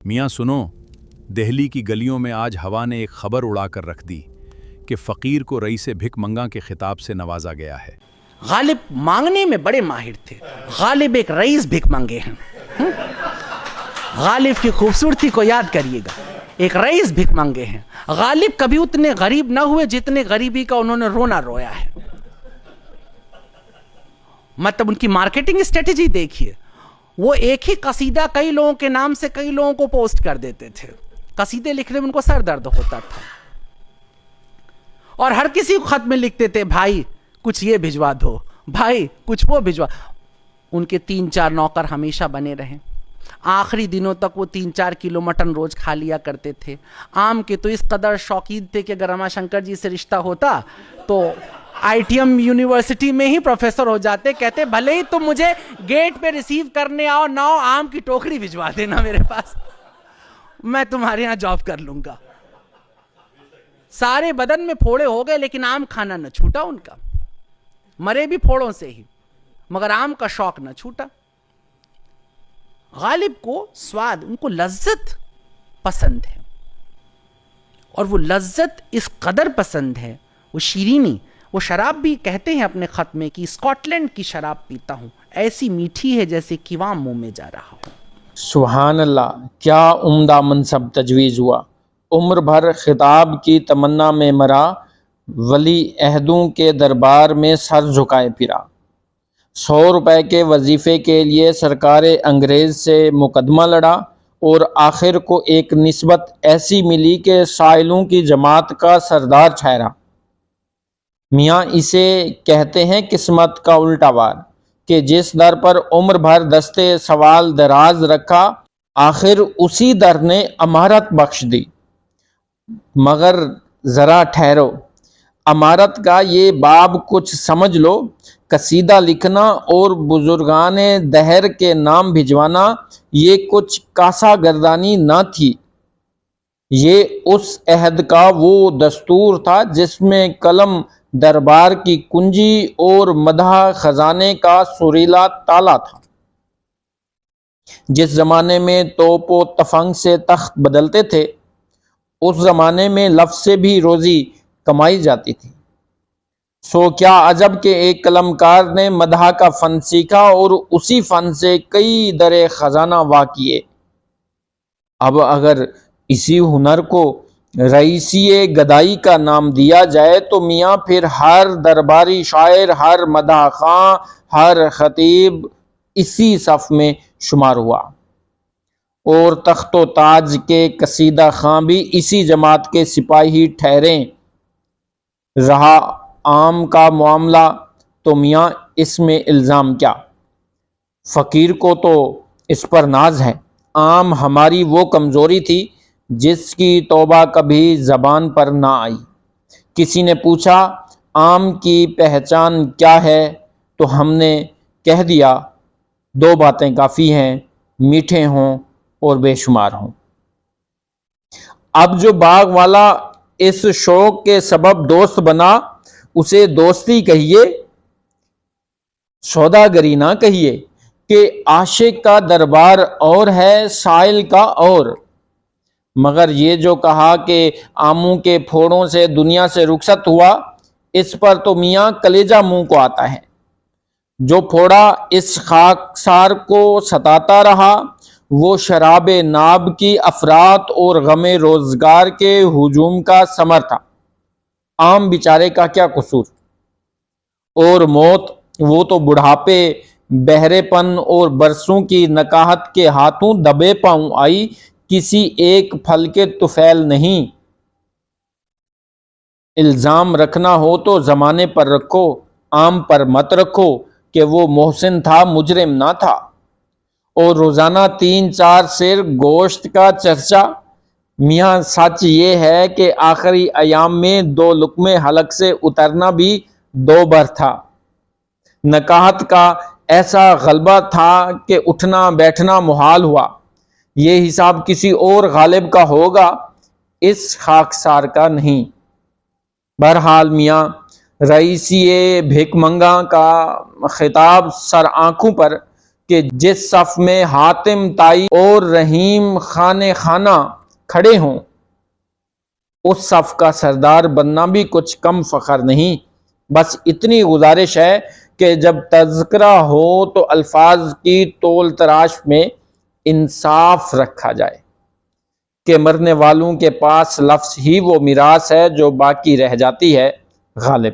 میاں سنو، دہلی کی گلیوں میں آج ہوا نے ایک خبر اڑا کر رکھ دی کہ فقیر کو رئیس بھک منگا کے خطاب سے نوازا گیا ہے۔ غالب مانگنے میں بڑے ماہر تھے۔ غالب ایک رئیس بھک منگے ہیں۔ غالب کی خوبصورتی کو یاد کریے گا، ایک رئیس بھک منگے ہیں۔ غالب کبھی اتنے غریب نہ ہوئے جتنے غریبی کا انہوں نے رونا رویا ہے۔ مطلب ان کی مارکیٹنگ اسٹریٹجی دیکھیے، وہ ایک ہی قصیدہ کئی لوگوں کے نام سے کئی لوگوں کو پوسٹ کر دیتے تھے۔ قصیدے لکھنے میں ان کو سر درد ہوتا تھا، اور ہر کسی کو خط میں لکھتے تھے، بھائی کچھ یہ بھجوا دو، بھائی کچھ وہ بھجوا۔ ان کے 3-4 نوکر ہمیشہ بنے رہے۔ آخری دنوں تک وہ 3-4 کلو مٹن روز کھا لیا کرتے تھے۔ آم کے تو اس قدر شوقین تھے کہ اگر رما شنکر جی سے رشتہ ہوتا تو ITM یونیورسٹی میں ہی پروفیسر ہو جاتے۔ کہتے بھلے ہی تم مجھے گیٹ پہ ریسیو کرنے آؤ نہ آؤ، آم کی ٹوکری بھجوا دینا میرے پاس، میں تمہارے یہاں جاب کر لوں گا۔ سارے بدن میں پھوڑے ہو گئے لیکن آم کھانا نہ چھوٹا ان کا، مرے بھی پھوڑوں سے ہی، مگر آم کا شوق نہ چھوٹا۔ غالب کو سواد، ان کو لذت پسند ہے، اور وہ لذت اس قدر پسند ہے، وہ شیرینی، وہ شراب بھی کہتے ہیں اپنے خط میں کہ اسکاٹ لینڈ کی شراب پیتا ہوں، ایسی میٹھی ہے جیسے کیوام منہ میں جا رہا ہوں۔ سبحان اللہ، کیا عمدہ منصب تجویز ہوا۔ عمر بھر خطاب کی تمنا میں مرا، ولی عہدوں کے دربار میں سر جھکائے پھرا۔ 100 روپے کے وظیفے کے لیے سرکار انگریز سے مقدمہ لڑا، اور آخر کو ایک نسبت ایسی ملی کہ سائلوں کی جماعت کا سردار ٹھہرا۔ میاں اسے کہتے ہیں قسمت کا الٹا وار، کہ جس در پر عمر بھر دستے سوال دراز رکھا، آخر اسی در نے امارت بخش دی۔ مگر ذرا ٹھہرو، امارت کا یہ باب کچھ سمجھ لو۔ قصیدہ لکھنا اور بزرگان دہر کے نام بھجوانا یہ کچھ کاسا گردانی نہ تھی، یہ اس عہد کا وہ دستور تھا جس میں قلم دربار کی کنجی اور مدح خزانے کا سریلا تالا تھا۔ جس زمانے میں توپ و تفنگ سے تخت بدلتے تھے، اس زمانے میں لفظ سے بھی روزی کمائی جاتی تھی۔ سو کیا عجب کہ ایک قلمکار نے مدح کا فن سیکھا اور اسی فن سے کئی درے خزانہ وا کیے۔ اب اگر اسی ہنر کو رئیسی گدائی کا نام دیا جائے تو میاں پھر ہر درباری شاعر، ہر مدح خواں، ہر خطیب اسی صف میں شمار ہوا، اور تخت و تاج کے قصیدہ خواں بھی اسی جماعت کے سپاہی ٹھہرے۔ رہا عام کا معاملہ تو میاں اس میں الزام کیا، فقیر کو تو اس پر ناز ہے۔ عام ہماری وہ کمزوری تھی جس کی توبہ کبھی زبان پر نہ آئی۔ کسی نے پوچھا عام کی پہچان کیا ہے تو ہم نے کہہ دیا 2 باتیں کافی ہیں، میٹھے ہوں اور بے شمار ہوں۔ اب جو باغ والا اس شوق کے سبب دوست بنا، اسے دوستی کہیے، سوداگری نہ کہیے، کہ عاشق کا دربار اور ہے، سائل کا اور۔ مگر یہ جو کہا کہ آموں کے پھوڑوں سے دنیا سے رخصت ہوا، اس پر تو میاں کلیجہ منہ کو آتا ہے۔ جو پھوڑا اس خاکسار کو ستاتا رہا، وہ شراب ناب کی افراط اور غم روزگار کے ہجوم کا ثمر تھا۔ عام بیچارے کا کیا قصور؟ اور موت، وہ تو بڑھاپے، بہرے پن اور برسوں کی نکاہت کے ہاتھوں دبے پاؤں آئی، کسی ایک پھل کے طفیل نہیں۔ الزام رکھنا ہو تو زمانے پر رکھو، عام پر مت رکھو کہ وہ محسن تھا، مجرم نہ تھا۔ اور روزانہ 3-4 سیر گوشت کا چرچا۔ میاں سچ یہ ہے کہ آخری ایام میں 2 لقمے حلق سے اترنا بھی 2 بر تھا۔ نکاہت کا ایسا غلبہ تھا کہ اٹھنا بیٹھنا محال ہوا۔ یہ حساب کسی اور غالب کا ہوگا، اس خاکسار کا نہیں۔ بہرحال میاں رئیسی بھک منگا کا خطاب سر آنکھوں پر کہ جس صف میں حاتم تائی اور رحیم خانے خانہ کھڑے ہوں، اس صف کا سردار بننا بھی کچھ کم فخر نہیں۔ بس اتنی گزارش ہے کہ جب تذکرہ ہو تو الفاظ کی تول تراش میں انصاف رکھا جائے کہ مرنے والوں کے پاس لفظ ہی وہ میراث ہے جو باقی رہ جاتی ہے غالب۔